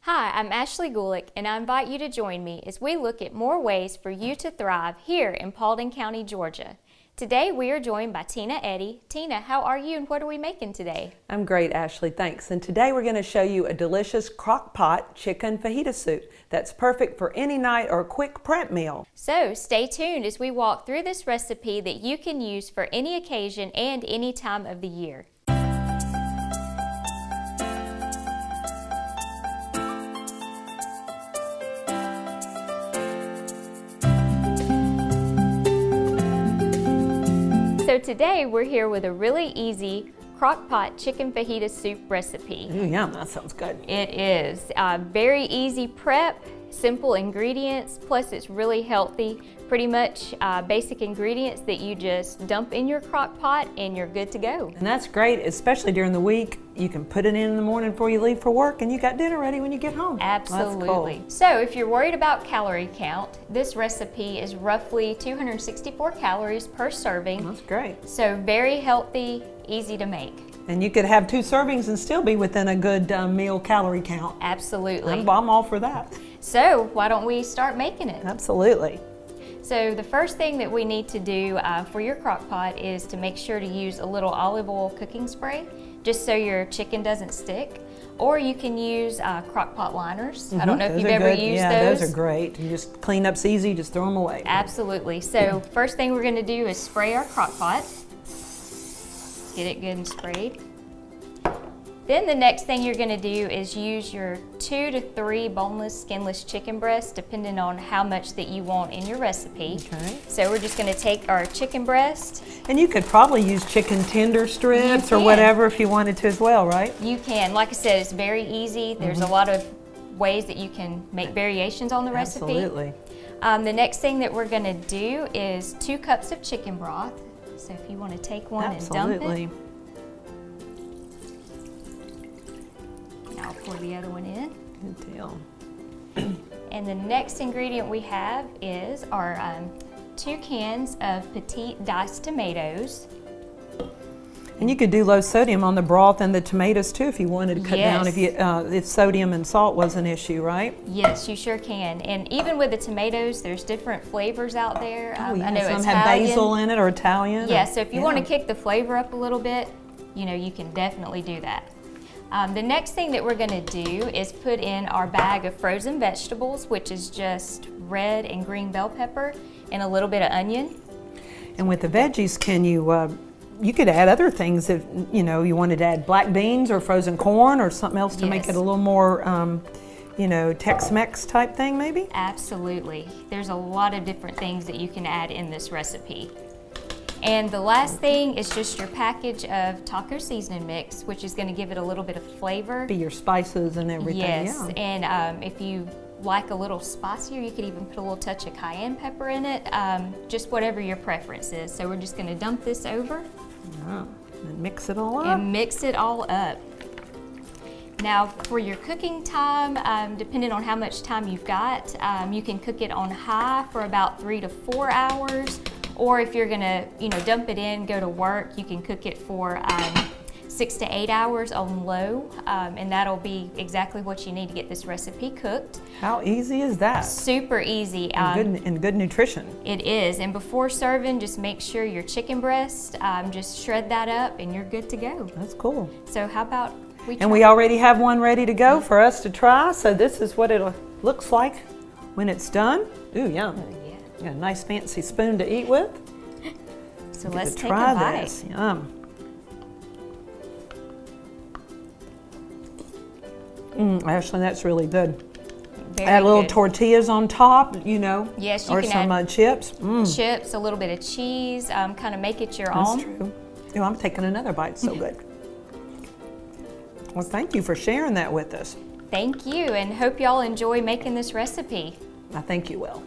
Hi, I'm Ashley Gulick, and I invite you to join me as we look at more ways for you to thrive here in Paulding County, Georgia. Today we are joined by Tena Eddy. Tena, how are you and what are we making today? I'm great, Ashley, thanks. And today we're going to show you a delicious crock pot chicken fajita soup that's perfect for any night or quick prep meal. So stay tuned as we walk through this recipe that you can use for any occasion and any time of the year. So today we're here with a really easy crock pot chicken fajita soup recipe. Ooh, yum, that sounds good. It is very easy prep, simple ingredients, plus it's really healthy. Pretty much basic ingredients that you just dump in your crock pot and you're good to go. And that's great, especially during the week. You can put it in the morning before you leave for work and you got dinner ready when you get home. Absolutely. That's cool. So if you're worried about calorie count, this recipe is roughly 264 calories per serving. That's great. So very healthy, easy to make. And you could have 2 servings and still be within a good meal calorie count. Absolutely. I'm all for that. So why don't we start making it? Absolutely. So the first thing that we need to do for your crock pot is to make sure to use a little olive oil cooking spray, just so your chicken doesn't stick. Or you can use crock pot liners. I don't know if you've ever used those. Yeah, those are great. You just cleanup's easy, just throw them away. Absolutely. So first thing we're going to do is spray our crock pot. Get it good and sprayed. Then the next thing you're going to do is use your 2 to 3 boneless, skinless chicken breasts, depending on how much that you want in your recipe. Okay. So we're just going to take our chicken breast. And you could probably use chicken tender strips or whatever if you wanted to as well, right? You can. Like I said, it's very easy. There's a lot of ways that you can make variations on the recipe. Absolutely. The next thing that we're going to do is 2 cups of chicken broth. So if you want to take one and dump it. I'll pour the other one in. Good deal. And the next ingredient we have is our 2 cans of petite diced tomatoes. And you could do low sodium on the broth and the tomatoes too if you wanted to cut down if sodium and salt was an issue, right? Yes, you sure can. And even with the tomatoes, there's different flavors out there. I know some Italian have basil in it or Italian. Yeah, so if you want to kick the flavor up a little bit, you can definitely do that. The next thing that we're going to do is put in our bag of frozen vegetables, which is just red and green bell pepper and a little bit of onion. And with the veggies, can you could add other things if you wanted to add black beans or frozen corn or something else to make it a little more Tex-Mex type thing maybe? Absolutely. There's a lot of different things that you can add in this recipe. And the last thing is just your package of taco seasoning mix, which is going to give it a little bit of flavor. Be your spices and everything. Yes, and if you like a little spicier, you could even put a little touch of cayenne pepper in it, just whatever your preference is. So we're just going to dump this over. And mix it all up. And mix it all up. Now for your cooking time, depending on how much time you've got, you can cook it on high for about 3 to 4 hours. Or if you're gonna, dump it in, go to work, you can cook it for 6 to 8 hours on low, and that'll be exactly what you need to get this recipe cooked. How easy is that? Super easy. And good nutrition. It is, and before serving, just make sure your chicken breast, just shred that up and you're good to go. That's cool. So how about we try? And we already have one ready to go for us to try, so this is what it looks like when it's done. Ooh, yum. Got a nice fancy spoon to eat with. So let's take a bite. This. Yum. Ashley, that's really good. Add a little tortillas on top, Yes, you or can some add chips. Chips, a little bit of cheese, kind of make it your own. That's true. Oh, I'm taking another bite. So good. Well, thank you for sharing that with us. Thank you, and hope y'all enjoy making this recipe. I think you will.